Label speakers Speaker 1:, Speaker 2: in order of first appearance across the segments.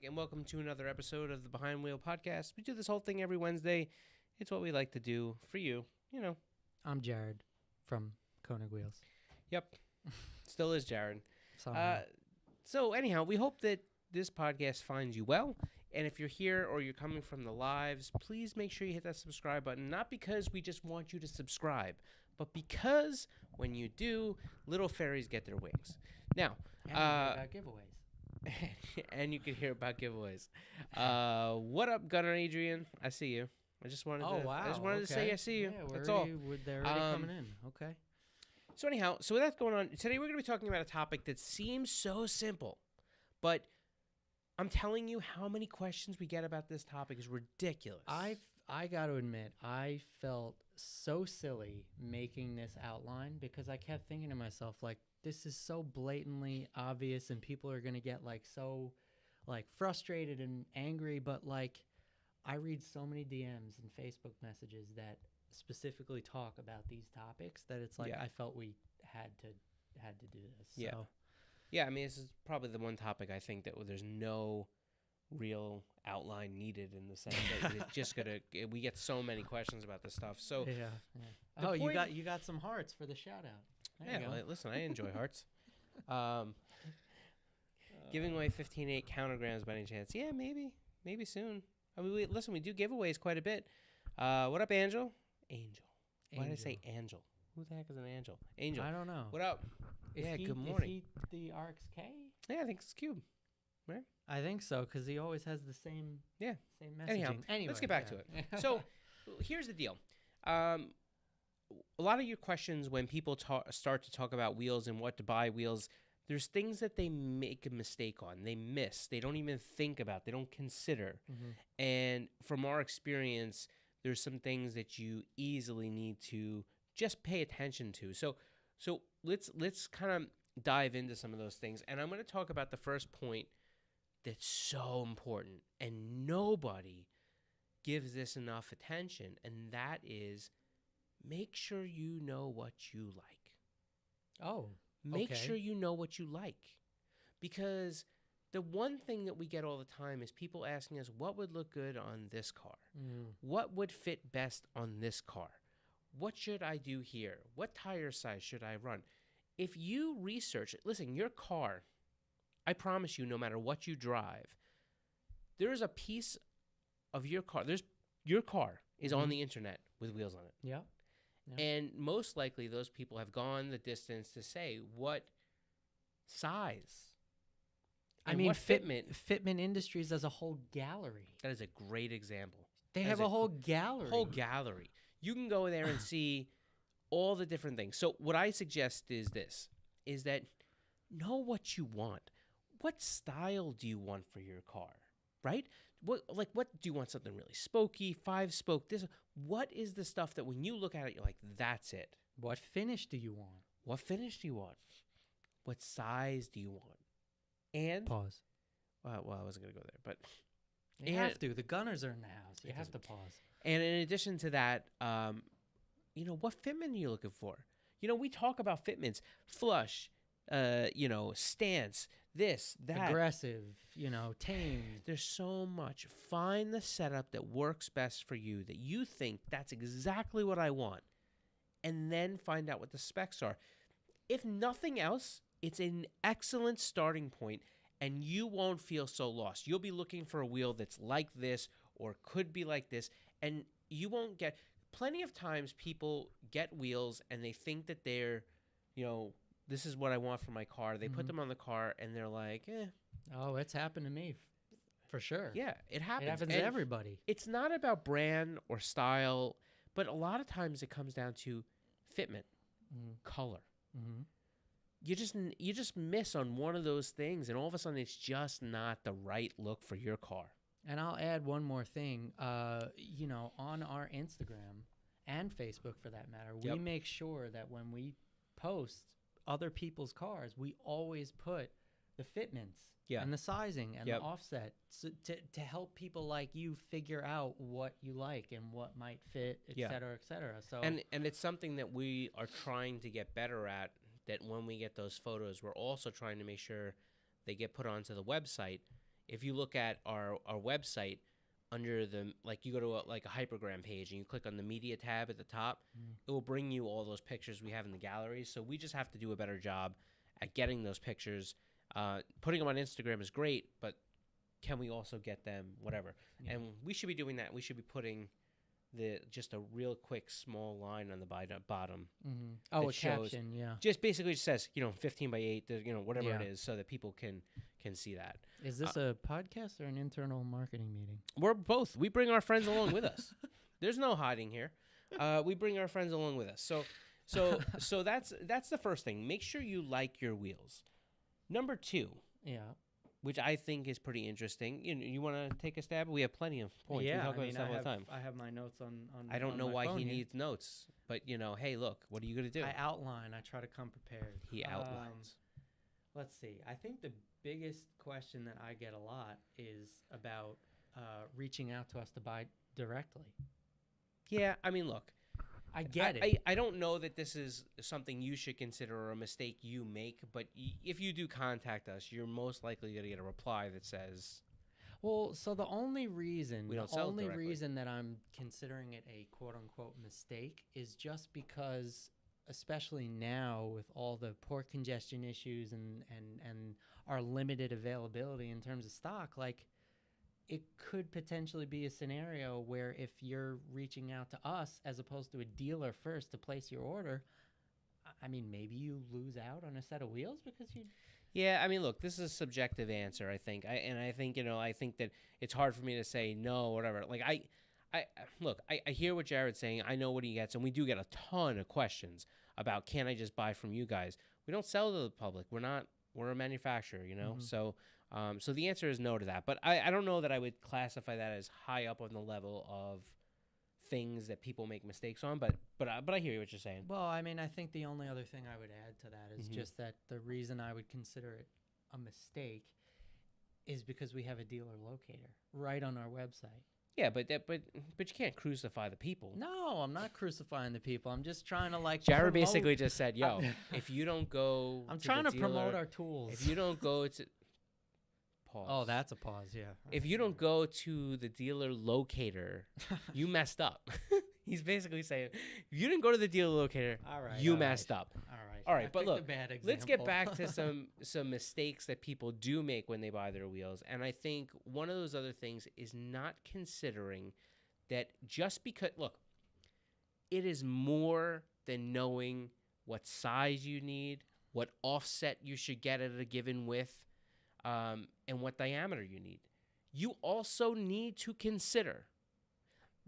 Speaker 1: And welcome to another episode of the Behind Wheel Podcast. We do this whole thing every Wednesday. It's what we like to do for you, you know.
Speaker 2: I'm Jared from Koenig Wheels.
Speaker 1: Yep. Still is Jared.
Speaker 2: Somehow.
Speaker 1: So anyhow, we hope that this podcast finds you well. And if you're here or you're coming from the lives, please make sure you hit that subscribe button. Not because we just want you to subscribe, but because when you do, little fairies get their wings. Now,
Speaker 2: and about giveaways.
Speaker 1: And you can hear about giveaways. What up, Gunnar Adrian? I see you. I just wanted to say I see you.
Speaker 2: Yeah,
Speaker 1: that's all.
Speaker 2: They're already coming in. Okay.
Speaker 1: So anyhow, with that going on, today we're going to be talking about a topic that seems so simple, but I'm telling you how many questions we get about this topic is ridiculous.
Speaker 2: I got to admit, I felt so silly making this outline because I kept thinking to myself, like, this is so blatantly obvious and people are going to get so frustrated and angry. But I read so many DMs and Facebook messages that specifically talk about these topics that it's I felt we had to do this.
Speaker 1: Yeah.
Speaker 2: So.
Speaker 1: Yeah. I mean, this is probably the one topic I think that there's no real outline needed in the sense that it's just we get so many questions about this stuff. So
Speaker 2: yeah. Oh, you got some hearts for the shout out.
Speaker 1: Listen, I enjoy hearts. Giving away 15.8 countergrams by any chance? Yeah, maybe soon. I mean, we do giveaways quite a bit. What up, Angel? Angel. Why did I say Angel? Who the heck is an Angel? Angel.
Speaker 2: I don't know.
Speaker 1: What up? Good morning.
Speaker 2: Is he the RXK?
Speaker 1: Yeah, I think it's Cube. Right?
Speaker 2: I think so, because he always has the same messaging.
Speaker 1: Anyway, let's get back to it. So, here's the deal. A lot of your questions when people start to talk about wheels and what to buy wheels, there's things that they make a mistake on. They miss. They don't even think about. They don't consider. Mm-hmm. And from our experience, there's some things that you easily need to just pay attention to. So let's kind of dive into some of those things. And I'm going to talk about the first point that's so important, and nobody gives this enough attention, and that is make sure you know what you like.
Speaker 2: Oh,
Speaker 1: Make sure you know what you like. Because the one thing that we get all the time is people asking us, what would look good on this car? Mm. What would fit best on this car? What should I do here? What tire size should I run? If you research it, listen, your car, I promise you, no matter what you drive, there is a piece of your car. Your car is on the internet with wheels on it.
Speaker 2: Yeah.
Speaker 1: And most likely those people have gone the distance to say what size.
Speaker 2: I mean, what Fitment Industries has a whole gallery.
Speaker 1: That is a great example.
Speaker 2: They have a whole gallery. You can go there and see all the different things. So what I suggest is this, is that know what you want. What style do you want for your car, right? What do you want? Something really spokey, 5-spoke, this? What is the stuff that when you look at it, you're like, that's it? What finish do you want?
Speaker 1: What size do you want? And
Speaker 2: pause.
Speaker 1: Well, I wasn't going to go there, but
Speaker 2: you have to. The Gunners are in the house. You have to pause.
Speaker 1: And in addition to that, what fitment are you looking for? We talk about fitments: flush, stance, this, that.
Speaker 2: Aggressive, tamed.
Speaker 1: There's so much. Find the setup that works best for you, that you think that's exactly what I want, and then find out what the specs are. If nothing else, it's an excellent starting point, and you won't feel so lost. You'll be looking for a wheel that's like this or could be like this, and you won't get... Plenty of times people get wheels and they think that they're, this is what I want for my car. They put them on the car and they're like, eh.
Speaker 2: Oh, it's happened to me, for sure.
Speaker 1: Yeah, it happens.
Speaker 2: It happens to everybody.
Speaker 1: It's not about brand or style, but a lot of times it comes down to fitment, color.
Speaker 2: Mm-hmm.
Speaker 1: You just miss on one of those things, and all of a sudden it's just not the right look for your car.
Speaker 2: And I'll add one more thing. On our Instagram and Facebook, for that matter, we make sure that when we post other people's cars, we always put the fitments and the sizing and the offset to help people like you figure out what you like and what might fit, et cetera, et cetera. So
Speaker 1: and it's something that we are trying to get better at, that when we get those photos, we're also trying to make sure they get put onto the website. If you look at our website, under the, you go to a hypergram page and you click on the media tab at the top, it will bring you all those pictures we have in the galleries. So we just have to do a better job at getting those pictures. Putting them on Instagram is great, but can we also get them, whatever? Yeah. And we should be doing that. We should be putting just a real quick small line on the bottom.
Speaker 2: Mm-hmm. Oh, a caption,
Speaker 1: Just basically says, 15 by 8, whatever it is, so that people can see that.
Speaker 2: Is this a podcast or an internal marketing meeting?
Speaker 1: We're both. We bring our friends along with us. There's no hiding here. We bring our friends along with us. So that's the first thing. Make sure you like your wheels. Number 2.
Speaker 2: Yeah.
Speaker 1: Which I think is pretty interesting. You want to take a stab? We have plenty of points.
Speaker 2: Yeah,
Speaker 1: we talk about this all the time.
Speaker 2: I have my notes on
Speaker 1: I don't know why he
Speaker 2: here.
Speaker 1: needs notes, but hey, look, what are you gonna do?
Speaker 2: I outline. I try to come prepared.
Speaker 1: He outlines.
Speaker 2: Let's see. I think the biggest question that I get a lot is about reaching out to us to buy directly.
Speaker 1: Yeah, I mean, look.
Speaker 2: I get it.
Speaker 1: I don't know that this is something you should consider or a mistake you make, but if you do contact us, you're most likely going to get a reply that says...
Speaker 2: Well, so the only reason that I'm considering it a quote-unquote mistake is just because, especially now with all the port congestion issues and our limited availability in terms of stock, it could potentially be a scenario where if you're reaching out to us as opposed to a dealer first to place your order, I mean, maybe you lose out on a set of wheels because you...
Speaker 1: Yeah, I mean, look, this is a subjective answer, I think. I think that it's hard for me to say no, whatever. I hear what Jared's saying. I know what he gets, and we do get a ton of questions about, can I just buy from you guys? We don't sell to the public. We're a manufacturer, Mm-hmm. So the answer is no to that. But I don't know that I would classify that as high up on the level of things that people make mistakes on. But I hear what you're saying.
Speaker 2: Well, I mean, I think the only other thing I would add to that is just that the reason I would consider it a mistake is because we have a dealer locator right on our website.
Speaker 1: Yeah, but you can't crucify the people.
Speaker 2: No, I'm not crucifying the people. I'm just trying to
Speaker 1: Jared basically just said, "Yo, if you don't go,
Speaker 2: I'm trying to promote our tools.
Speaker 1: If you don't go to pause.
Speaker 2: Oh, that's a pause. Yeah.
Speaker 1: If you don't go to the dealer locator, you messed up." He's basically saying, if you didn't go to the dealer locator, you messed up. All right, but look, let's get back to some mistakes that people do make when they buy their wheels. And I think one of those other things is not considering that just because, look, it is more than knowing what size you need, what offset you should get at a given width, and what diameter you need. You also need to consider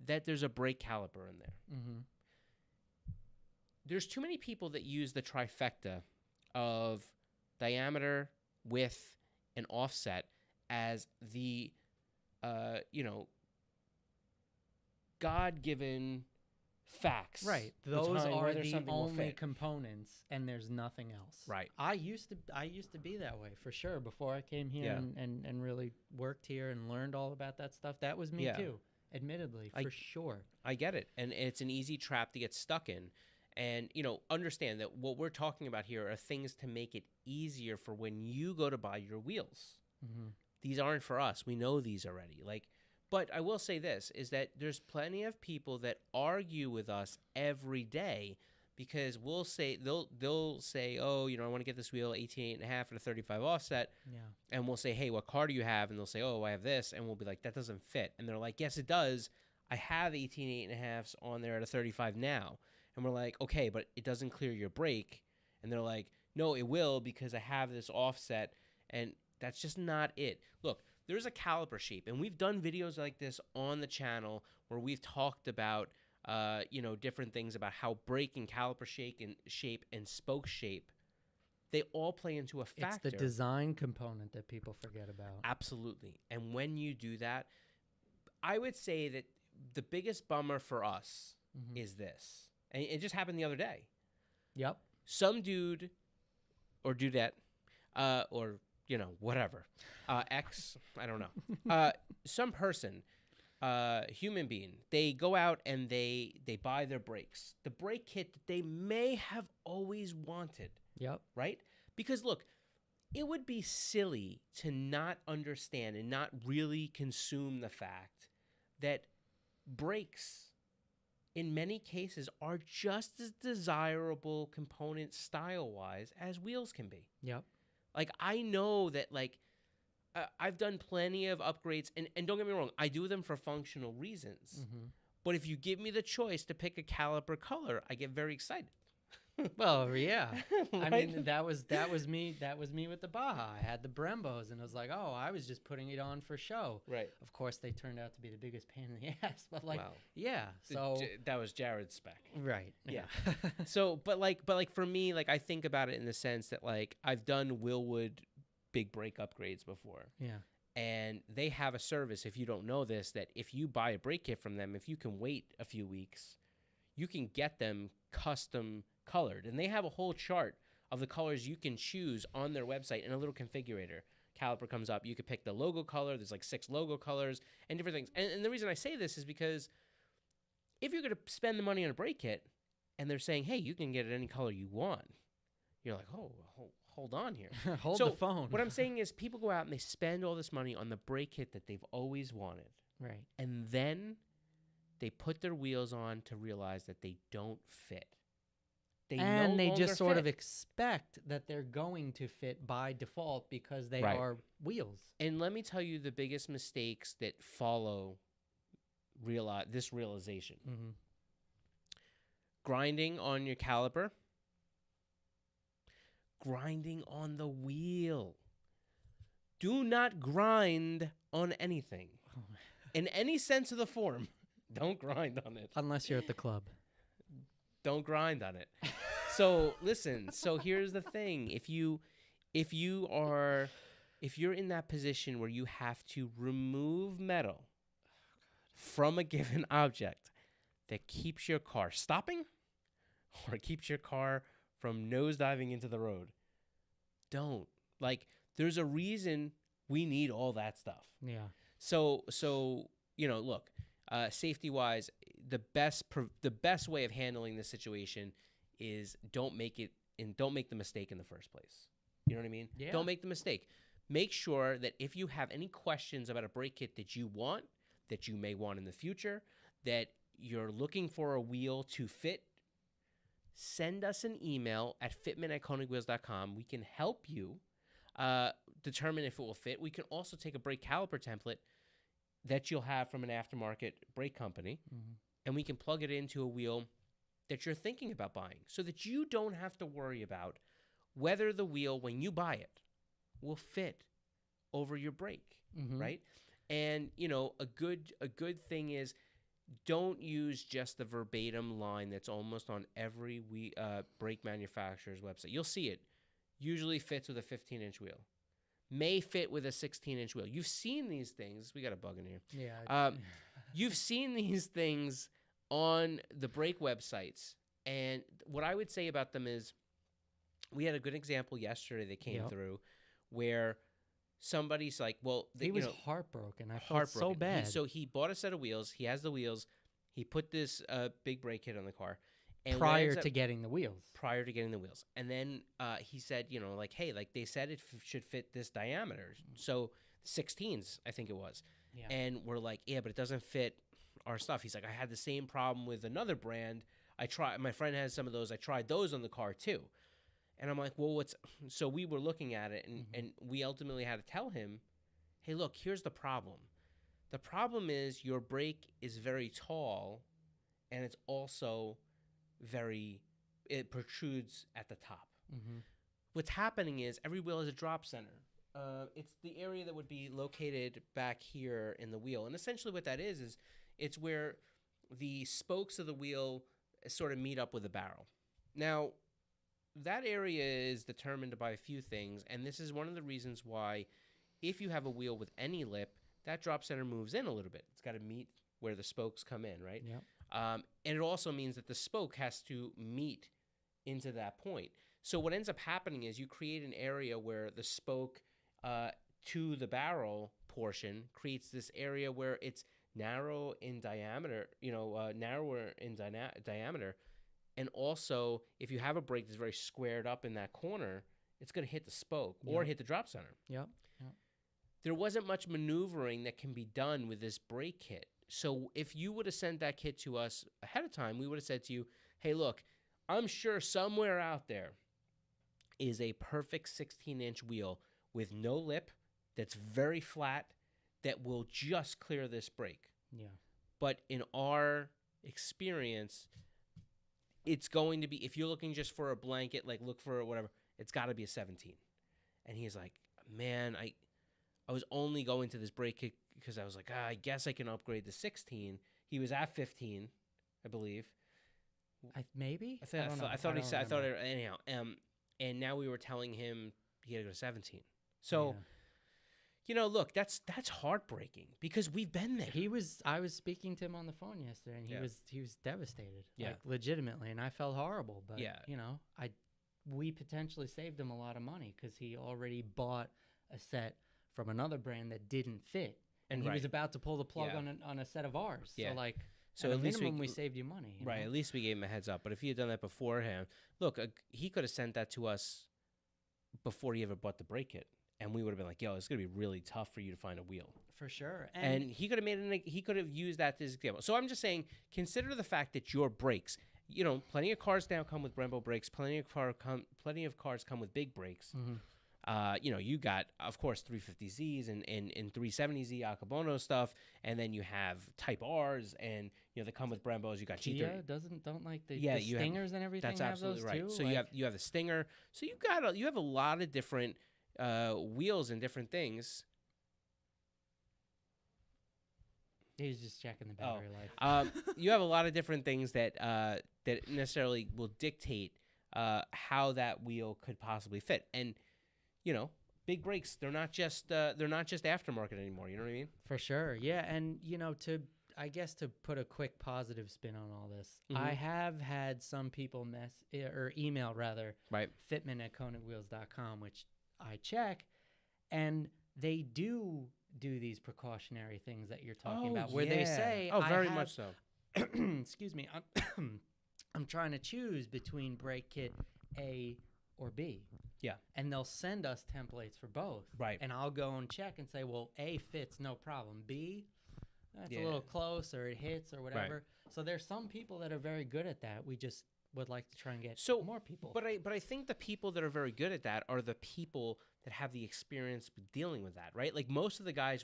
Speaker 1: that there's a brake caliper in there.
Speaker 2: Mm-hmm.
Speaker 1: There's too many people that use the trifecta of diameter, width, and offset as the, God-given facts.
Speaker 2: Right. Those are the only components, and there's nothing else.
Speaker 1: Right.
Speaker 2: I used to be that way for sure before I came here and really worked here and learned all about that stuff. That was me too, admittedly, for sure.
Speaker 1: I get it, and it's an easy trap to get stuck in. And, understand that what we're talking about here are things to make it easier for when you go to buy your wheels.
Speaker 2: Mm-hmm.
Speaker 1: These aren't for us. We know these already. But I will say this, is that there's plenty of people that argue with us every day because they'll say, oh, I want to get this wheel 18.5 and a 35 offset.
Speaker 2: Yeah.
Speaker 1: And we'll say, hey, what car do you have? And they'll say, oh, I have this. And we'll be like, that doesn't fit. And they're like, yes, it does. I have 18.5s on there at a 35 now. And we're like, okay, but it doesn't clear your brake. And they're like, no, it will because I have this offset. And that's just not it. Look, there's a caliper shape. And we've done videos like this on the channel where we've talked about, different things about how brake and caliper shape and spoke shape, they all play into a factor.
Speaker 2: It's the design component that people forget about.
Speaker 1: Absolutely. And when you do that, I would say that the biggest bummer for us is this. And it just happened the other day.
Speaker 2: Yep.
Speaker 1: Some dude or dudette, or, whatever, X, I don't know. Some person, human being, they go out and they buy their brakes. The brake kit that they may have always wanted.
Speaker 2: Yep.
Speaker 1: Right? Because, look, it would be silly to not understand and not really consume the fact that brakes in many cases are just as desirable component style-wise as wheels can be.
Speaker 2: Yep.
Speaker 1: I know that, I've done plenty of upgrades, and don't get me wrong, I do them for functional reasons.
Speaker 2: Mm-hmm.
Speaker 1: But if you give me the choice to pick a caliper color, I get very excited.
Speaker 2: Well, yeah.
Speaker 1: Right?
Speaker 2: I mean, that was me. That was me with the Baja. I had the Brembos, and I was like, oh, I was just putting it on for show.
Speaker 1: Right.
Speaker 2: Of course, they turned out to be the biggest pain in the ass. But
Speaker 1: Wow.
Speaker 2: yeah. So
Speaker 1: that was Jared's spec.
Speaker 2: right.
Speaker 1: Yeah. So, but for me, I think about it in the sense that I've done Willwood big brake upgrades before.
Speaker 2: Yeah.
Speaker 1: And they have a service, if you don't know this, that if you buy a brake kit from them, if you can wait a few weeks, you can get them custom colored. And they have a whole chart of the colors you can choose on their website in a little configurator. Caliper comes up. You could pick the logo color. There's 6 logo colors and different things. And the reason I say this is because if you're going to spend the money on a brake kit and they're saying, hey, you can get it any color you want, you're like, oh, hold on here.
Speaker 2: Hold the phone.
Speaker 1: What I'm saying is people go out and they spend all this money on the brake kit that they've always wanted.
Speaker 2: Right.
Speaker 1: And then they put their wheels on to realize that they don't fit.
Speaker 2: They just sort of expect that they're going to fit by default because they are wheels.
Speaker 1: And let me tell you the biggest mistakes that follow this realization.
Speaker 2: Mm-hmm.
Speaker 1: Grinding on your caliper. Grinding on the wheel. Do not grind on anything. In any sense of the form, don't grind on it.
Speaker 2: Unless you're at the club.
Speaker 1: Don't grind on it. So listen, here's the thing. If you're in that position where you have to remove metal from a given object that keeps your car stopping or keeps your car from nosediving into the road, don't. There's a reason we need all that stuff.
Speaker 2: Yeah. So
Speaker 1: look, safety-wise, the best way of handling this situation is don't make the mistake in the first place. You know what I mean?
Speaker 2: Yeah.
Speaker 1: Don't make the mistake. Make sure that if you have any questions about a brake kit that you want, that you may want in the future, that you're looking for a wheel to fit, send us an email at fitment@konigwheels.com. We can help you determine if it will fit. We can also take a brake caliper template that you'll have from an aftermarket brake company, and we can plug it into a wheel that you're thinking about buying so that you don't have to worry about whether the wheel, when you buy it, will fit over your brake, right? And, a good thing is don't use just the verbatim line that's almost on every brake manufacturer's website. You'll see it. Usually fits with a 15-inch wheel. May fit with a 16-inch wheel. You've seen these things. We got a bug in here.
Speaker 2: Yeah.
Speaker 1: You've seen these things on the brake websites. And what I would say about them is we had a good example yesterday that came through where somebody's like, well,
Speaker 2: he was heartbroken. I felt so bad.
Speaker 1: So he bought a set of wheels. He has the wheels. He put this big brake kit on the car. And
Speaker 2: prior to getting the wheels.
Speaker 1: Prior to getting the wheels. And then he said, you know, like, hey, like they said it should fit this diameter. So 16s, I think it was.
Speaker 2: Yeah.
Speaker 1: And we're like, yeah, but it doesn't fit our stuff. He's like, I had the same problem with another brand. My friend has some of those. I tried those on the car too. And I'm like, well, so we were looking at it and we ultimately had to tell him, hey, look, here's the problem. The problem is your brake is very tall and it's also it protrudes at the top.
Speaker 2: Mm-hmm.
Speaker 1: What's happening is every wheel has a drop center. It's the area that would be located back here in the wheel. And essentially what that is it's where the spokes of the wheel sort of meet up with the barrel. Now, that area is determined by a few things, and this is one of the reasons why if you have a wheel with any lip, that drop center moves in a little bit. It's got to meet where the spokes come in, right?
Speaker 2: Yep.
Speaker 1: And it also means that the spoke has to meet into that point. So what ends up happening is you create an area where the spoke to the barrel portion creates this area where it's narrow in diameter, narrower in diameter. And also, if you have a brake that's very squared up in that corner, it's going to hit the spoke or hit the drop center.
Speaker 2: Yep.
Speaker 1: There wasn't much maneuvering that can be done with this brake kit. So if you would have sent that kit to us ahead of time, we would have said to you, hey, look, I'm sure somewhere out there is a perfect 16-inch wheel with no lip that's very flat that will just clear this brake.
Speaker 2: Yeah.
Speaker 1: But in our experience, it's going to be, if you're looking just for a blanket, like look for whatever, it's got to be a 17. And he's like, man, I was only going to this brake kit because I was like, I guess I can upgrade to 16. He was at 15, I believe.
Speaker 2: Maybe?
Speaker 1: I thought he said, anyhow. And now we were telling him he had to go to 17. So, look, that's heartbreaking because we've been there.
Speaker 2: I was speaking to him on the phone yesterday, and he was devastated, like legitimately, and I felt horrible. But we potentially saved him a lot of money because he already bought a set from another brand that didn't fit, and he was about to pull the plug on a set of ours. Yeah. So at least we saved you money.
Speaker 1: Right. At least we gave him a heads up. But if he had done that beforehand, look, he could have sent that to us before he ever bought the brake kit. And we would have been like, yo, it's going to be really tough for you to find a wheel.
Speaker 2: For sure.
Speaker 1: And he could have he could have used that as an example. So I'm just saying, consider the fact that your brakes, plenty of cars now come with Brembo brakes. Plenty of cars come with big brakes.
Speaker 2: Mm-hmm.
Speaker 1: You got, of course, 350Zs and 370Z Akabono stuff, and then you have Type Rs, and they come with Brembos. You got G30.
Speaker 2: Kia don't like the stingers and everything.
Speaker 1: That's absolutely
Speaker 2: have those
Speaker 1: right.
Speaker 2: too?
Speaker 1: So you have the stinger. So you have a lot of different wheels and different things.
Speaker 2: He's just checking the battery life.
Speaker 1: You have a lot of different things that necessarily will dictate how that wheel could possibly fit, and big brakes, they're not just aftermarket anymore. You know what I mean?
Speaker 2: For sure, yeah. And to put a quick positive spin on all this, I have had some people email fitment@konigwheels.com, which I check, and they do these precautionary things that you're talking about, where they say,
Speaker 1: very much so.
Speaker 2: Excuse me, I'm trying to choose between brake kit A or B.
Speaker 1: Yeah.
Speaker 2: And they'll send us templates for both.
Speaker 1: Right.
Speaker 2: And I'll go and check and say, well, A fits, no problem. B, that's a little close, or it hits, or whatever. Right. So there's some people that are very good at that. We just would like to try and get more people.
Speaker 1: But I think the people that are very good at that are the people that have the experience with dealing with that, right? Like most of the guys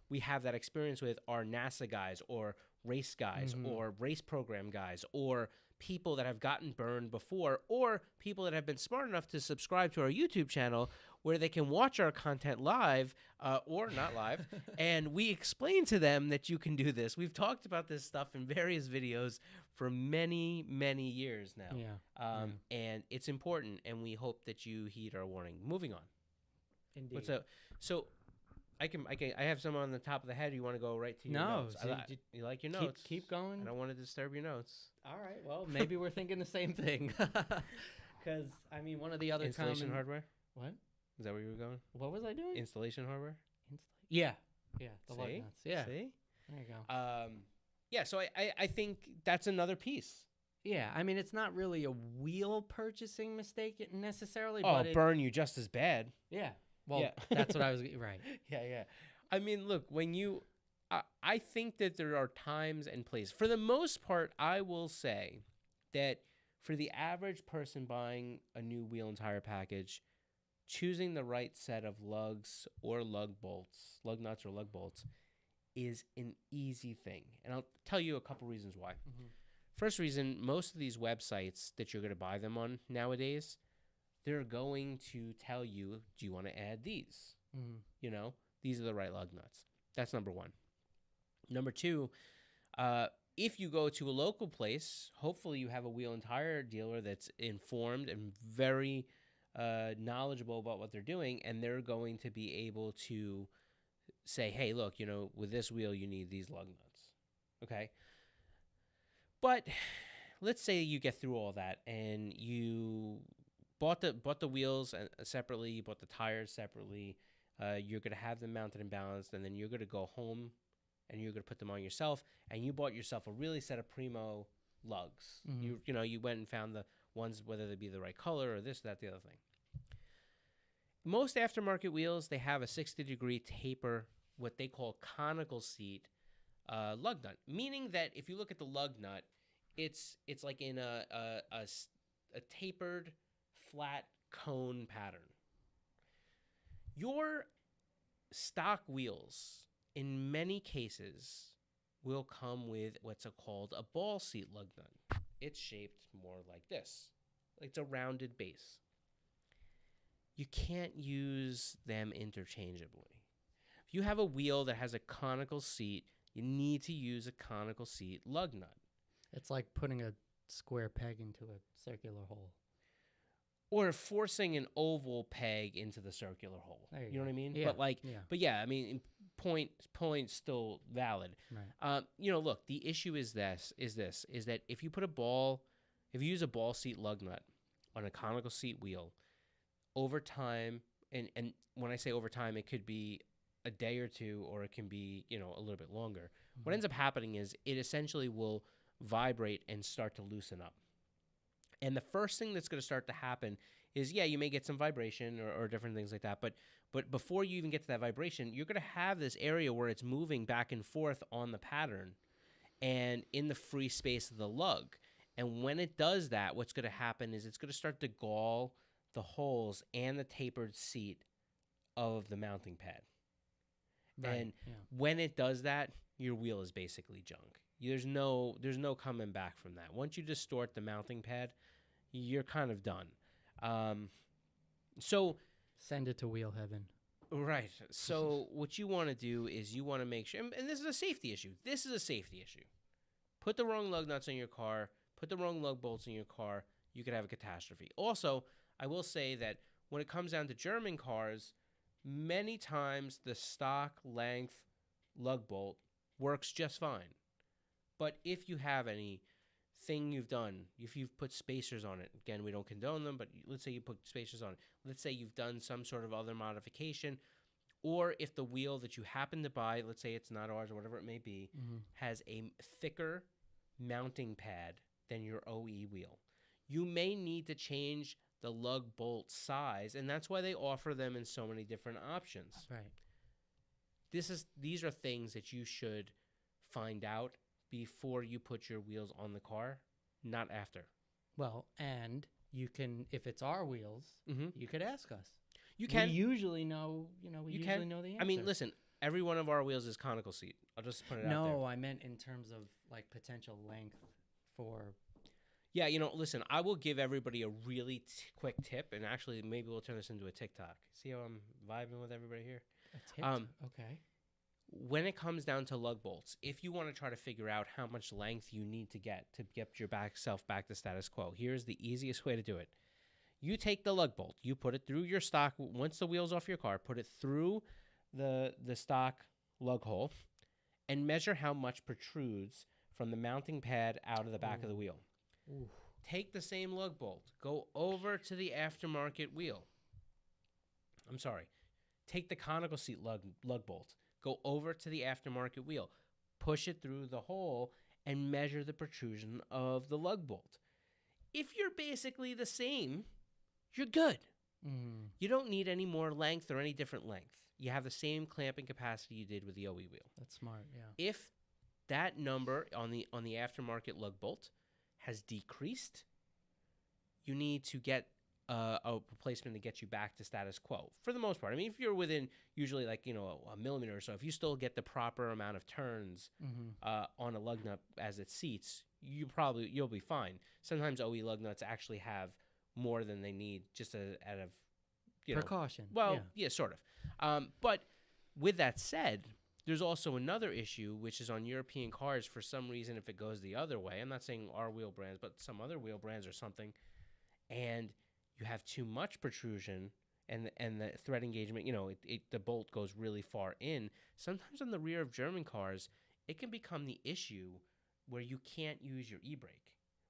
Speaker 1: we have that experience with are NASA guys or race guys or race program guys or people that have gotten burned before, or people that have been smart enough to subscribe to our YouTube channel where they can watch our content live or not live, and we explain to them that you can do this. We've talked about this stuff in various videos for many, many years now.
Speaker 2: Yeah.
Speaker 1: And it's important, and we hope that you heed our warning. Moving on.
Speaker 2: Indeed.
Speaker 1: So I have some on the top of the head. You want to go right to your notes? You like your notes?
Speaker 2: Keep going.
Speaker 1: I don't want to disturb your notes.
Speaker 2: All right. Well, maybe we're thinking the same thing. Because one of the other
Speaker 1: installation hardware.
Speaker 2: What?
Speaker 1: Is that where you were going?
Speaker 2: What was I doing?
Speaker 1: Installation hardware.
Speaker 2: Yeah. The Lug Nuts. Yeah.
Speaker 1: See?
Speaker 2: There you go.
Speaker 1: Yeah. So I think that's another piece.
Speaker 2: Yeah, I mean, it's not really a wheel purchasing mistake necessarily,
Speaker 1: Oh,
Speaker 2: but it,
Speaker 1: burn you just as bad.
Speaker 2: yeah. Well,
Speaker 1: Yeah.
Speaker 2: that's what I was right.
Speaker 1: Yeah, yeah. I mean, look, when you, I think that there are times and places. For the most part, I will say that for the average person buying a new wheel and tire package, choosing the right set of lugs or lug bolts, lug nuts or lug bolts, is an easy thing. And I'll tell you a couple reasons why.
Speaker 2: Mm-hmm.
Speaker 1: First reason, most of these websites that you're going to buy them on nowadays, they're going to tell you, do you want to add these?
Speaker 2: Mm-hmm.
Speaker 1: You know, these are the right lug nuts. That's number one. Number two, if you go to a local place, hopefully you have a wheel and tire dealer that's informed and very knowledgeable about what they're doing, and they're going to be able to say, hey, look, you know, with this wheel, you need these lug nuts. Okay. But let's say you get through all that and you bought the wheels separately, you bought the tires separately. You're going to have them mounted and balanced, and then you're going to go home and you're going to put them on yourself, and you bought yourself a really set of primo lugs.
Speaker 2: Mm-hmm.
Speaker 1: You know, you went and found the ones, whether they be the right color or this, that, the other thing. Most aftermarket wheels, they have a 60-degree taper, what they call conical seat lug nut, meaning that if you look at the lug nut, it's like in a tapered, flat cone pattern. Your stock wheels, in many cases, will come with what's called a ball seat lug nut. It's shaped more like this. It's a rounded base. You can't use them interchangeably. If you have a wheel that has a conical seat, you need to use a conical seat lug nut.
Speaker 2: It's like putting a square peg into a circular hole.
Speaker 1: Or forcing an oval peg into the circular hole. You know what I mean?
Speaker 2: Yeah.
Speaker 1: But yeah, I mean, point still valid.
Speaker 2: Right.
Speaker 1: You know, look, the issue is that if you use a ball seat lug nut on a conical seat wheel, over time, and when I say over time, it could be a day or two, or it can be, you know, a little bit longer. Mm-hmm. What ends up happening is it essentially will vibrate and start to loosen up. And the first thing that's going to start to happen is, yeah, you may get some vibration or different things like that. But before you even get to that vibration, you're going to have this area where it's moving back and forth on the pattern and in the free space of the lug. And when it does that, what's going to happen is it's going to start to gall the holes and the tapered seat of the mounting pad. Right. And when it does that, your wheel is basically junk. There's no coming back from that. Once you distort the mounting pad, you're kind of done. So
Speaker 2: send it to wheel heaven.
Speaker 1: Right. So what you want to do is you want to make sure, and this is a safety issue. Put the wrong lug nuts in your car. Put the wrong lug bolts in your car. You could have a catastrophe. Also, I will say that when it comes down to German cars, many times the stock length lug bolt works just fine. But if you have anything you've done, if you've put spacers on it, again, we don't condone them, but let's say you put spacers on it. Let's say you've done some sort of other modification, or if the wheel that you happen to buy, let's say it's not ours or whatever it may be, has a thicker mounting pad than your OE wheel, you may need to change the lug bolt size, and that's why they offer them in so many different options.
Speaker 2: Right.
Speaker 1: These are things that you should find out before you put your wheels on the car, not after.
Speaker 2: Well, and you can, if it's our wheels, you could ask us.
Speaker 1: You can.
Speaker 2: We usually know, we usually know the answer.
Speaker 1: I mean, listen, every one of our wheels is conical seat. I'll just put it out there.
Speaker 2: No, I meant in terms of like potential length for...
Speaker 1: Yeah, listen, I will give everybody a really quick tip, and actually maybe we'll turn this into a TikTok. See how I'm vibing with everybody here?
Speaker 2: A TikTok, okay.
Speaker 1: When it comes down to lug bolts, if you want to try to figure out how much length you need to get your self back to status quo, here's the easiest way to do it. You take the lug bolt, you put it through your stock, once the wheel's off your car, put it through the stock lug hole, and measure how much protrudes from the mounting pad out of the back of the wheel.
Speaker 2: Ooh.
Speaker 1: Take the same lug bolt, go over to the aftermarket wheel. I'm sorry. Take the conical seat lug bolt, go over to the aftermarket wheel, push it through the hole, and measure the protrusion of the lug bolt. If you're basically the same, you're good. You don't need any more length or any different length. You have the same clamping capacity you did with the OE wheel.
Speaker 2: That's smart, yeah.
Speaker 1: If that number on the aftermarket lug bolt has decreased, you need to get a replacement to get you back to status quo for the most part. I mean, if you're within usually like, a millimeter or so, if you still get the proper amount of turns on a lug nut as it seats, you'll be fine. Sometimes OE lug nuts actually have more than they need just out of
Speaker 2: precaution.
Speaker 1: Well, yeah, sort of. But with that said, there's also another issue, which is on European cars. For some reason, if it goes the other way, I'm not saying our wheel brands, but some other wheel brands or something, and you have too much protrusion and the thread engagement, the bolt goes really far in. Sometimes on the rear of German cars, it can become the issue where you can't use your e-brake.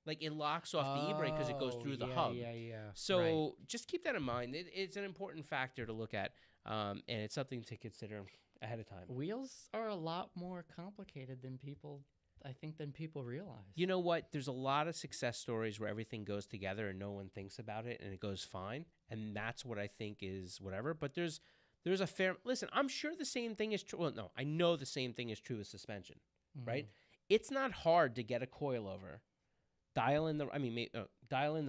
Speaker 1: Like it locks off the e-brake because it goes through the hub.
Speaker 2: Yeah.
Speaker 1: So just keep that in mind. It's an important factor to look at, and it's something to consider ahead of time.
Speaker 2: Wheels are a lot more complicated than people realize. You
Speaker 1: know what? There's a lot of success stories where everything goes together and no one thinks about it and it goes fine. And that's what I think is whatever. But there's a fair... Listen, I'm sure the same thing is true. Well, no, I know the same thing is true with suspension, right? It's not hard to get a coilover, dial in the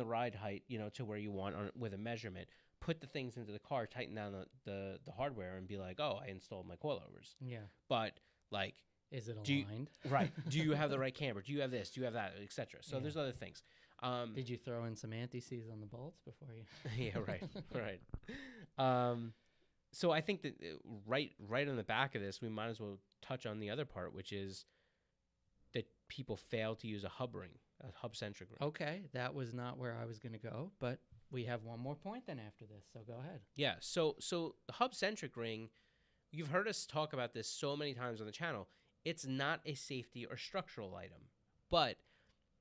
Speaker 1: ride height, to where you want with a measurement, put the things into the car, tighten down the hardware and be like, oh, I installed my coilovers.
Speaker 2: Yeah.
Speaker 1: But like...
Speaker 2: Is it aligned?
Speaker 1: Right. Do you have the right camber? Do you have this? Do you have that? Etc. So there's other things.
Speaker 2: Did you throw in some anti-seize on the bolts before you?
Speaker 1: Yeah, right. So I think that right on the back of this, we might as well touch on the other part, which is that people fail to use a hub-centric ring.
Speaker 2: Okay, that was not where I was going to go, but we have one more point then after this, so go ahead.
Speaker 1: Yeah, so the hub-centric ring, you've heard us talk about this so many times on the channel. It's not a safety or structural item, but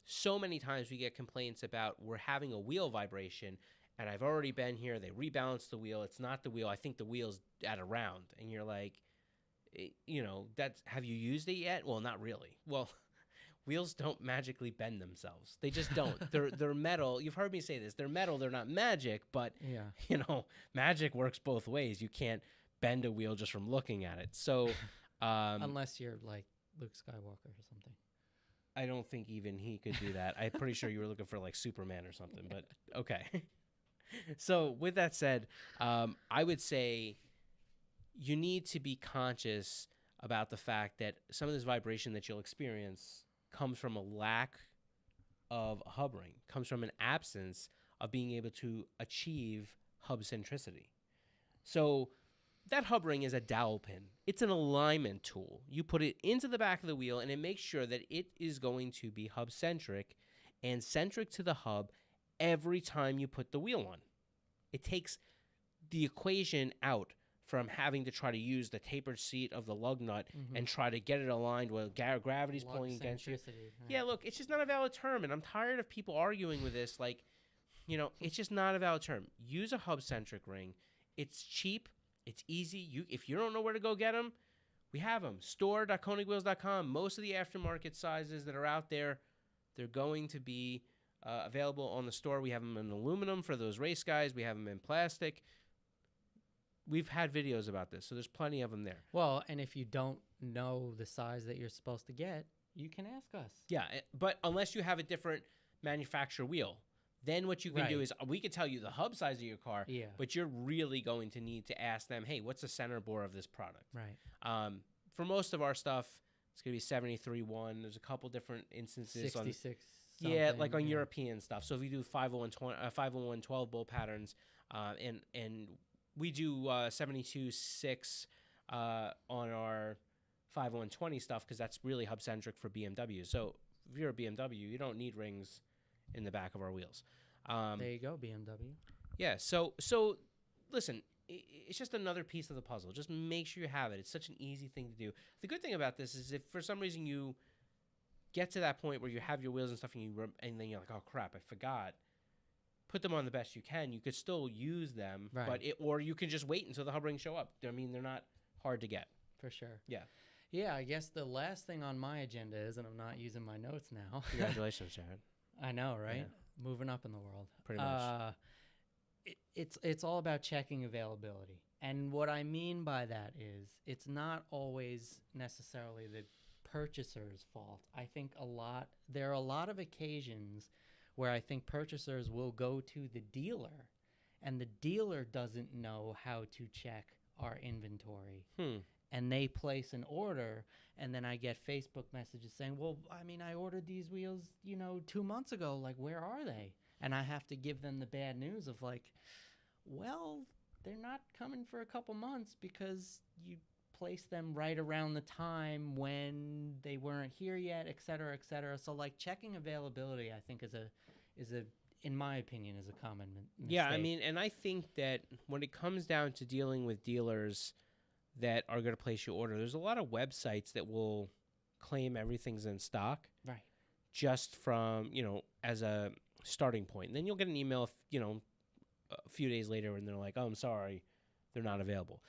Speaker 1: so many times we get complaints about we're having a wheel vibration, and I've already been here. They rebalanced the wheel. It's not the wheel. I think the wheel's at a round, and you're like, have you used it yet? Well, not really. Well, wheels don't magically bend themselves. They just don't. They're metal. You've heard me say this. They're metal. They're not magic, but magic works both ways. You can't bend a wheel just from looking at it. So.
Speaker 2: Unless you're like Luke Skywalker or something.
Speaker 1: I don't think even he could do that. I'm pretty sure you were looking for like Superman or something, but okay. So with that said, I would say you need to be conscious about the fact that some of this vibration that you'll experience comes from a lack of a hub ring, comes from an absence of being able to achieve hub centricity. So that hub ring is a dowel pin. It's an alignment tool. You put it into the back of the wheel, and it makes sure that it is going to be hub-centric and centric to the hub every time you put the wheel on. It takes the equation out from having to try to use the tapered seat of the lug nut and try to get it aligned while gravity's pulling against you.
Speaker 2: Right.
Speaker 1: Yeah, look, it's just not a valid term, and I'm tired of people arguing with this. Like, it's just not a valid term. Use a hub-centric ring. It's cheap. It's easy. If you don't know where to go get them, we have them. Store.konigwheels.com. Most of the aftermarket sizes that are out there, they're going to be available on the store. We have them in aluminum for those race guys. We have them in plastic. We've had videos about this, so there's plenty of them there.
Speaker 2: Well, and if you don't know the size that you're supposed to get, you can ask us.
Speaker 1: Yeah, but unless you have a different manufacturer wheel, then what you can do is we can tell you the hub size of your car, but you're really going to need to ask them, hey, what's the center bore of this product?
Speaker 2: Right.
Speaker 1: For most of our stuff, it's going to be 73.1. There's a couple different instances.
Speaker 2: 66.
Speaker 1: Like on European stuff. So if you do 501 12 bolt patterns, and we do 72.6 on our 50120 stuff because that's really hub-centric for BMW. So if you're a BMW, you don't need rings in the back of our wheels.
Speaker 2: There you go, BMW.
Speaker 1: Yeah, so listen, it's just another piece of the puzzle. Just make sure you have it. It's such an easy thing to do. The good thing about this is if for some reason you get to that point where you have your wheels and stuff and then you're like, oh, crap, I forgot, put them on the best you can. You could still use them, but or you can just wait until the hub rings show up. I mean, they're not hard to get.
Speaker 2: For sure.
Speaker 1: Yeah.
Speaker 2: Yeah, I guess the last thing on my agenda is, and I'm not using my notes now.
Speaker 1: Congratulations, Jared.
Speaker 2: I know, right?
Speaker 1: Yeah.
Speaker 2: Moving up in the world.
Speaker 1: Pretty much.
Speaker 2: It's all about checking availability. And what I mean by that is it's not always necessarily the purchaser's fault. I think there are a lot of occasions where I think purchasers will go to the dealer and the dealer doesn't know how to check our inventory. And they place an order, and then I get Facebook messages saying, well, I mean, I ordered these wheels, 2 months ago. Like, where are they? And I have to give them the bad news of like, well, they're not coming for a couple months because you placed them right around the time when they weren't here yet, et cetera, et cetera. So like checking availability, I think is a in my opinion, is a common mistake.
Speaker 1: Yeah, I mean, and I think that when it comes down to dealing with dealers that are going to place your order, there's a lot of websites that will claim everything's in stock.
Speaker 2: Right.
Speaker 1: Just from, as a starting point. And then you'll get an email, a few days later and they're like, oh, I'm sorry, they're not available.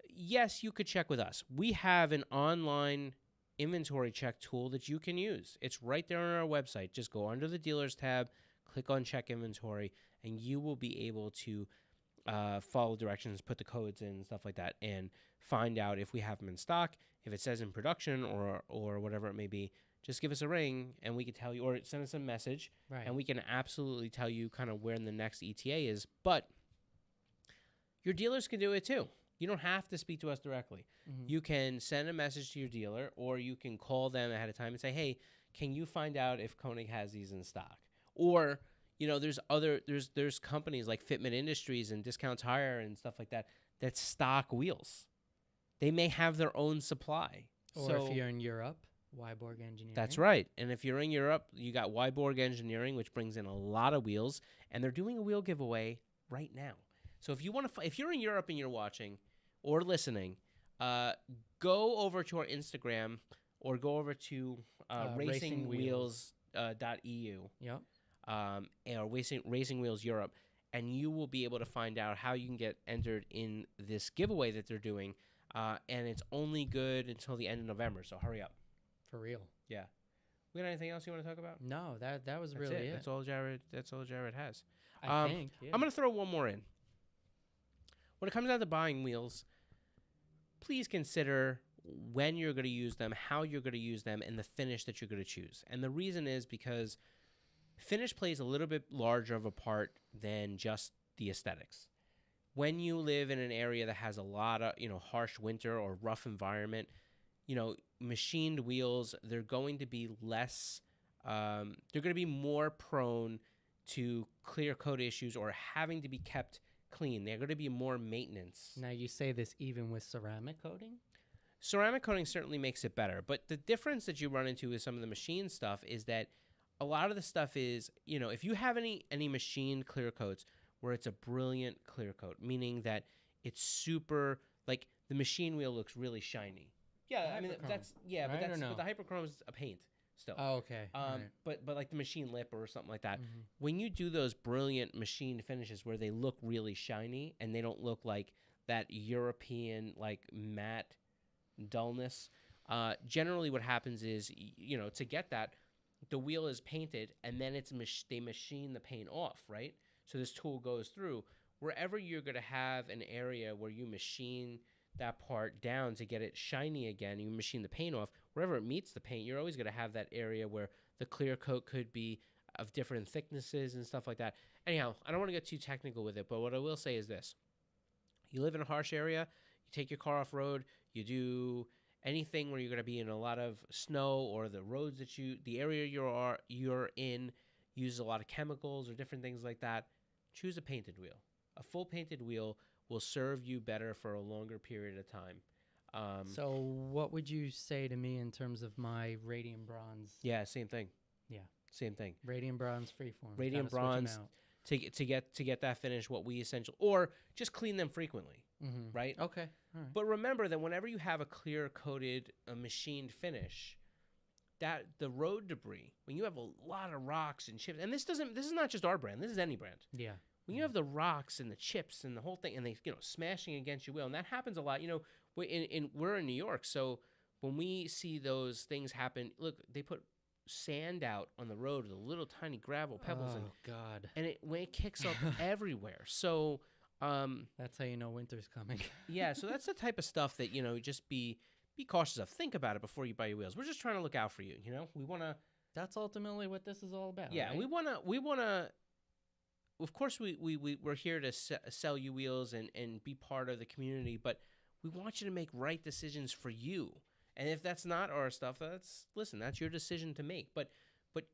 Speaker 1: Yes, you could check with us. We have an online inventory check tool that you can use. It's right there on our website. Just go under the dealers tab, click on check inventory, and you will be able to follow directions, put the codes in and stuff like that, and find out if we have them in stock. If it says in production or whatever it may be, just give us a ring and we can tell you, or send us a message,
Speaker 2: Right.
Speaker 1: and we can absolutely tell you kind of where the next ETA is. But your dealers can do it too. You don't have to speak to us directly.
Speaker 2: Mm-hmm.
Speaker 1: You can send a message to your dealer, or you can call them ahead of time and say, hey, can you find out if Koenig has these in stock? Or, there's companies like Fitment Industries and Discount Tire and stuff like that stock wheels. They may have their own supply.
Speaker 2: Or if you're in Europe, Wyborg Engineering.
Speaker 1: That's right. And if you're in Europe, you got Wyborg Engineering, which brings in a lot of wheels, and they're doing a wheel giveaway right now. So if you're in Europe and you're watching or listening, go over to our Instagram or go over to racingwheels.eu.
Speaker 2: Yep.
Speaker 1: Or Racing Wheels Europe, and you will be able to find out how you can get entered in this giveaway that they're doing, and it's only good until the end of November, so hurry up.
Speaker 2: For real.
Speaker 1: Yeah. We got anything else you want to talk about?
Speaker 2: No, that was really it.
Speaker 1: That's all Jared has.
Speaker 2: I think. Yeah.
Speaker 1: I'm going to throw one more in. When it comes down to buying wheels, please consider when you're going to use them, how you're going to use them, and the finish that you're going to choose. And the reason is because finish plays a little bit larger of a part than just the aesthetics. When you live in an area that has a lot of, harsh winter or rough environment, machined wheels, they're going to be less, they're going to be more prone to clear coat issues or having to be kept clean. They're going to be more maintenance.
Speaker 2: Now you say this even with ceramic coating?
Speaker 1: Ceramic coating certainly makes it better, but the difference that you run into with some of the machine stuff is that a lot of the stuff is, if you have any machined clear coats where it's a brilliant clear coat, meaning that it's super, like the machine wheel looks really shiny. Yeah, I mean, but the hyperchrome is a paint still.
Speaker 2: Oh, okay. Right.
Speaker 1: But like the machine lip or something like that,
Speaker 2: Mm-hmm.
Speaker 1: when you do those brilliant machined finishes where they look really shiny and they don't look like that European, like matte dullness, generally what happens is, to get that, the wheel is painted, and then they machine the paint off, right? So this tool goes through. Wherever you're going to have an area where you machine that part down to get it shiny again, you machine the paint off, wherever it meets the paint, you're always going to have that area where the clear coat could be of different thicknesses and stuff like that. Anyhow, I don't want to get too technical with it, but what I will say is this. You live in a harsh area, you take your car off-road, you do anything where you're going to be in a lot of snow, or the roads the area you're in uses a lot of chemicals or different things like that, choose a painted wheel. A full painted wheel will serve you better for a longer period of time.
Speaker 2: So what would you say to me in terms of my radium bronze?
Speaker 1: Yeah, same thing.
Speaker 2: Yeah.
Speaker 1: Same thing.
Speaker 2: Radium bronze freeform.
Speaker 1: Radium bronze to get that finish, what we essentially, or just clean them frequently, right?
Speaker 2: Okay. All right.
Speaker 1: But remember that whenever you have a clear coated, machined finish, that the road debris, when you have a lot of rocks and chips, and this is not just our brand, this is any brand.
Speaker 2: Yeah.
Speaker 1: When you have the rocks and the chips and the whole thing, and they smashing against your wheel, and that happens a lot. We're in New York, so when we see those things happen, look, they put sand out on the road with the little tiny gravel pebbles,
Speaker 2: Oh God.
Speaker 1: and when it kicks up everywhere. So,
Speaker 2: That's how you know winter's coming.
Speaker 1: yeah, so that's the type of stuff that, just be cautious of. Think about it before you buy your wheels. We're just trying to look out for you, We want to.
Speaker 2: That's ultimately what this is all about.
Speaker 1: Yeah,
Speaker 2: right?
Speaker 1: we want to. Of course, we're here to sell you wheels and be part of the community, but we want you to make right decisions for you. And if that's not our stuff, that's your decision to make. But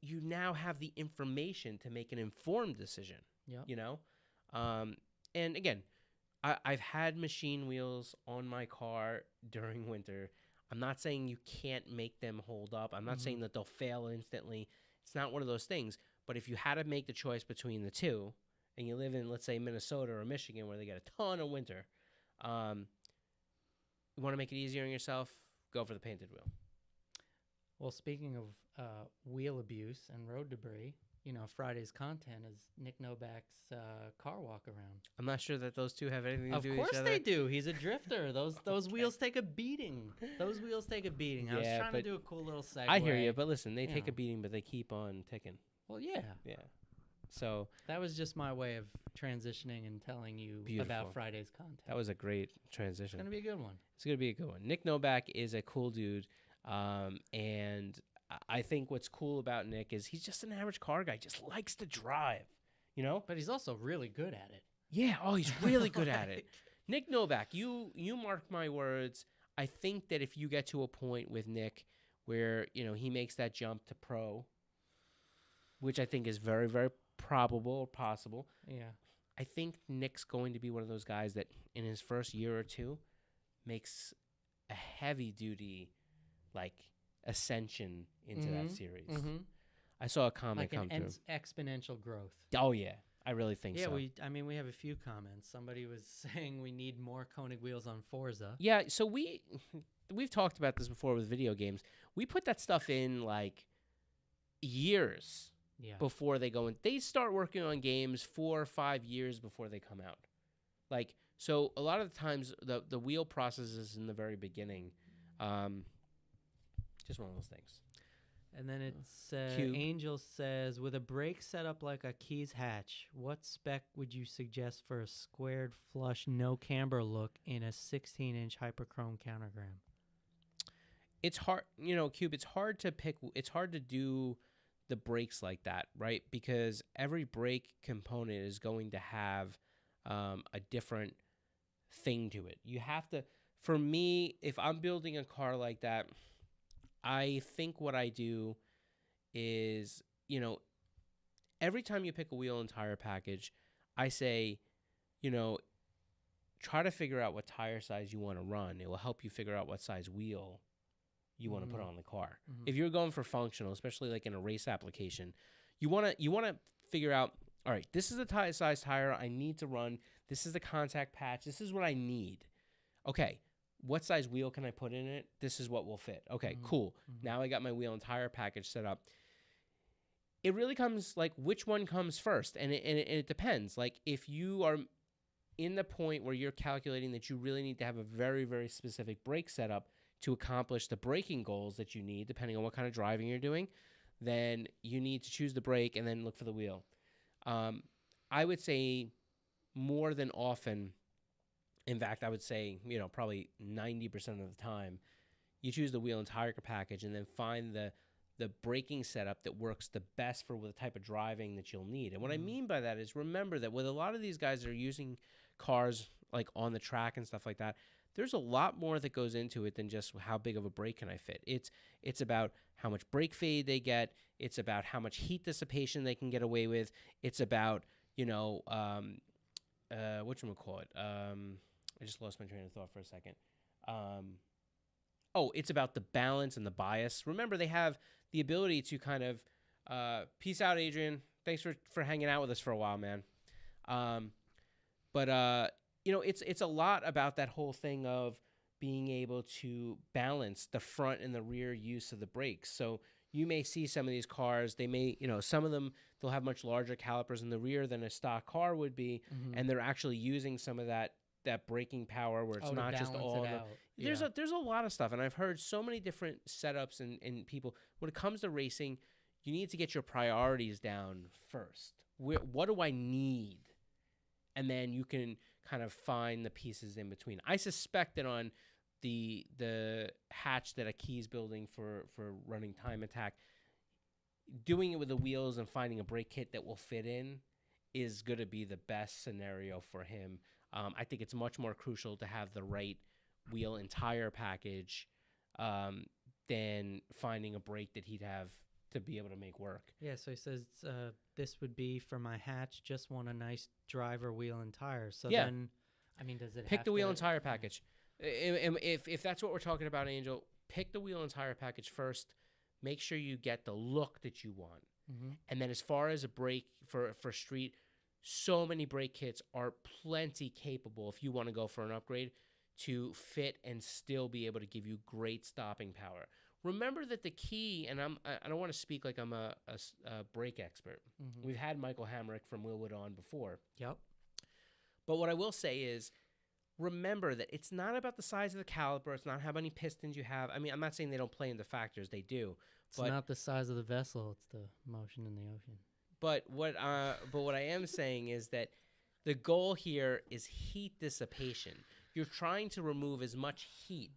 Speaker 1: you now have the information to make an informed decision.
Speaker 2: Yeah.
Speaker 1: And again, I've had machine wheels on my car during winter. I'm not saying you can't make them hold up. I'm not saying that they'll fail instantly. It's not one of those things. But if you had to make the choice between the two, and you live in, let's say, Minnesota or Michigan, where they get a ton of winter, you want to make it easier on yourself, go for the painted wheel.
Speaker 2: Well, speaking of wheel abuse and road debris, Friday's content is Nick Novak's car walk around.
Speaker 1: I'm not sure that those two have anything to do with each other.
Speaker 2: Of course they do. He's a drifter. Those wheels take a beating. Those wheels take a beating. I was trying to do a cool little segue.
Speaker 1: I hear you, but listen, they take a beating, but they keep on ticking.
Speaker 2: Well, yeah.
Speaker 1: Yeah. So
Speaker 2: that was just my way of transitioning and telling you about Friday's content.
Speaker 1: That was a great transition.
Speaker 2: It's going to be a good one.
Speaker 1: It's going to be a good one. Nick Novak is a cool dude. And I think what's cool about Nick is he's just an average car guy. Just likes to drive,
Speaker 2: But he's also really good at it.
Speaker 1: Yeah. Oh, he's really good at it. Nick Novak, you mark my words. I think that if you get to a point with Nick where, he makes that jump to pro, which I think is very, very probable or possible.
Speaker 2: Yeah.
Speaker 1: I think Nick's going to be one of those guys that in his first year or two makes a heavy duty, ascension into that series. I saw a comment come through.
Speaker 2: Exponential growth.
Speaker 1: Oh, yeah. I really think so.
Speaker 2: Yeah, we have a few comments. Somebody was saying we need more Koenig wheels on Forza.
Speaker 1: Yeah, so we've talked about this before with video games. We put that stuff in, years before they go in. They start working on games 4 or 5 years before they come out. So a lot of the times the wheel process is in the very beginning. Just one of those things.
Speaker 2: And then it's Angel says, with a brake setup like a Keys hatch, what spec would you suggest for a squared flush no camber look in a 16-inch hyperchrome countergram?
Speaker 1: It's hard, Cube, it's hard to pick. It's hard to do the brakes like that, right? Because every brake component is going to have a different thing to it. You have to, for me, if I'm building a car like that, I think what I do is, every time you pick a wheel and tire package, I say, try to figure out what tire size you want to run. It will help you figure out what size wheel you want to put on the car. If you're going for functional, especially in a race application, you want to figure out, all right, this is the size tire I need to run. This is the contact patch. This is what I need. Okay, what size wheel can I put in it? This is what will fit. Okay, cool. Now I got my wheel and tire package set up. It really comes which one comes first, and it depends. If you are in the point where you're calculating that you really need to have a very, very specific brake setup to accomplish the braking goals that you need, depending on what kind of driving you're doing, then you need to choose the brake and then look for the wheel. I would say more than often, in fact, I would say, probably 90% of the time, you choose the wheel and tire package and then find the braking setup that works the best for the type of driving that you'll need. And what I mean by that is, remember that with a lot of these guys that are using cars on the track and stuff like that, there's a lot more that goes into it than just how big of a brake can I fit. It's about how much brake fade they get. It's about how much heat dissipation they can get away with. It's about, whatchamacallit? I just lost my train of thought for a second. It's about the balance and the bias. Remember, they have the ability to kind of, peace out, Adrian. Thanks for hanging out with us for a while, man. It's a lot about that whole thing of being able to balance the front and the rear use of the brakes. So you may see some of these cars, they may, some of them, they'll have much larger calipers in the rear than a stock car would be, and they're actually using some of that braking power where it's not just all There's a lot of stuff, and I've heard so many different setups and people. When it comes to racing, you need to get your priorities down first. What do I need? And then you can kind of find the pieces in between. I suspect that on the hatch that Aki's building for running time attack, doing it with the wheels and finding a brake kit that will fit in is going to be the best scenario for him. I think it's much more crucial to have the right wheel and tire package than finding a brake that he'd have to be able to make work.
Speaker 2: Yeah, so he says this would be for my hatch, just want a nice driver wheel and tire. So then, I mean, does it
Speaker 1: pick
Speaker 2: have
Speaker 1: the wheel
Speaker 2: to,
Speaker 1: and tire package? If that's what we're talking about, Angel, pick the wheel and tire package first. Make sure you get the look that you want.
Speaker 2: Mm-hmm.
Speaker 1: And then as far as a brake for street, so many brake kits are plenty capable if you want to go for an upgrade to fit and still be able to give you great stopping power. Remember that the key, and I don't want to speak like I'm a brake expert. Mm-hmm. We've had Michael Hamrick from Willwood on before.
Speaker 2: Yep.
Speaker 1: But what I will say is, remember that it's not about the size of the caliper. It's not how many pistons you have. I mean, I'm not saying they don't play into factors. They do.
Speaker 2: It's not the size of the vessel. It's the motion in the ocean.
Speaker 1: But what I am saying is that the goal here is heat dissipation. You're trying to remove as much heat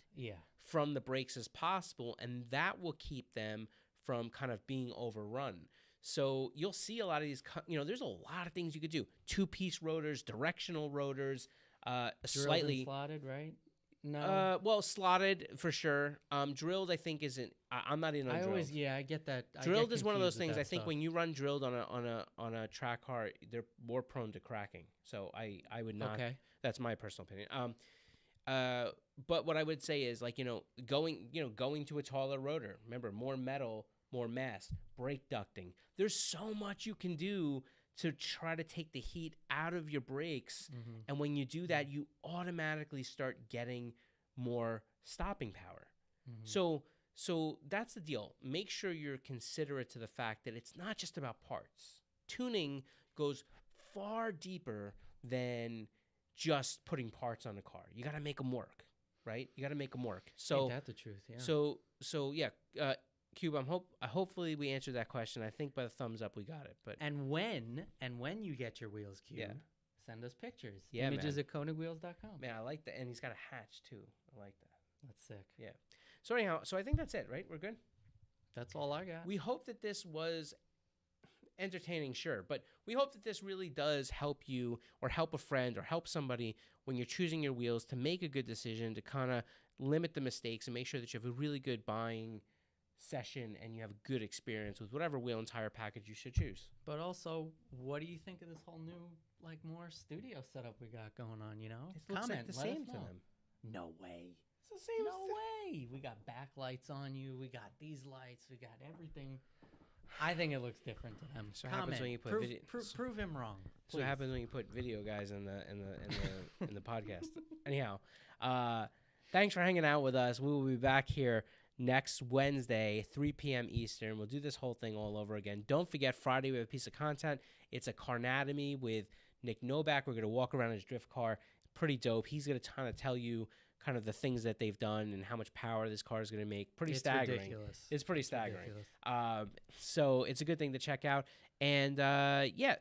Speaker 1: from the brakes as possible, and that will keep them from kind of being overrun. So you'll see a lot of these, there's a lot of things you could do. 2-piece rotors, directional rotors, slightly
Speaker 2: and slotted, right? No.
Speaker 1: Well, slotted for sure. Drilled, I think, isn't. I'm not in on drilled.
Speaker 2: I get that.
Speaker 1: Drilled is one of those things. I think when you run drilled on a track car, they're more prone to cracking. So I would not.
Speaker 2: Okay.
Speaker 1: That's my personal opinion. But what I would say is going to a taller rotor. Remember, more metal, more mass, brake ducting. There's so much you can do to try to take the heat out of your brakes. Mm-hmm. And when you do that, you automatically start getting more stopping power. Mm-hmm. So that's the deal. Make sure you're considerate to the fact that it's not just about parts. Tuning goes far deeper than just putting parts on a car. You got to make them work, right? You got to make them work. So
Speaker 2: ain't that the truth, yeah.
Speaker 1: So yeah, Cube, hopefully we answered that question. I think by the thumbs up we got it. But
Speaker 2: and when you get your wheels, Cube, send us pictures.
Speaker 1: Yeah,
Speaker 2: images at KonigWheels.com.
Speaker 1: Man, I like that, and he's got a hatch too. I like that.
Speaker 2: That's sick.
Speaker 1: Yeah. So anyhow, I think that's it, right? We're good.
Speaker 2: That's all I got.
Speaker 1: We hope that this was entertaining, sure, but we hope that this really does help you or help a friend or help somebody when you're choosing your wheels to make a good decision, to kind of limit the mistakes and make sure that you have a really good buying session and you have a good experience with whatever wheel and tire package you should choose.
Speaker 2: But also, what do you think of this whole new, more studio setup we got going on,
Speaker 1: It looks like the same to them.
Speaker 2: No way.
Speaker 1: It's the same.
Speaker 2: No way. We got backlights on you. We got these lights. We got everything. I think it looks different to them.
Speaker 1: So happens when you put
Speaker 2: prove him wrong.
Speaker 1: So what happens when you put video guys in the podcast. Anyhow, thanks for hanging out with us. We will be back here next Wednesday, 3 p.m. Eastern. We'll do this whole thing all over again. Don't forget, Friday we have a piece of content. It's a Carnatomy with Nick Novak. We're going to walk around his drift car. Pretty dope. He's going to kind of tell you kind of the things that they've done and how much power this car is going to make. Pretty staggering.
Speaker 2: Ridiculous.
Speaker 1: It's pretty staggering. So it's a good thing to check out. And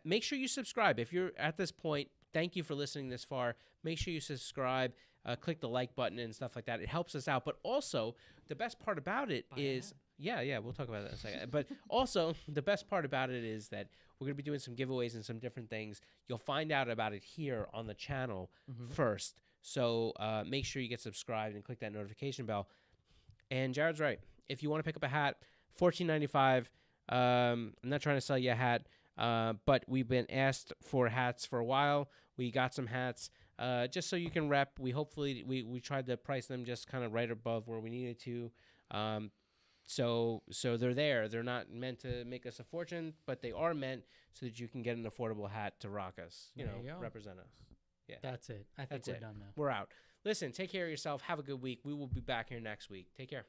Speaker 1: make sure you subscribe. If you're at this point, thank you for listening this far. Make sure you subscribe. Click the like button and stuff like that. It helps us out. But also, the best part about it is, we'll talk about that in a second. But also, the best part about it is that we're going to be doing some giveaways and some different things. You'll find out about it here on the channel first. So make sure you get subscribed and click that notification bell. And Jared's right. If you want to pick up a hat, $14.95. I'm not trying to sell you a hat, but we've been asked for hats for a while. We got some hats. Just so you can rep. We tried to price them just kind of right above where we needed to. So they're there. They're not meant to make us a fortune, but they are meant so that you can get an affordable hat to rock us, represent us. Yeah.
Speaker 2: That's it. I think we're done now.
Speaker 1: We're out. Listen, take care of yourself. Have a good week. We will be back here next week. Take care.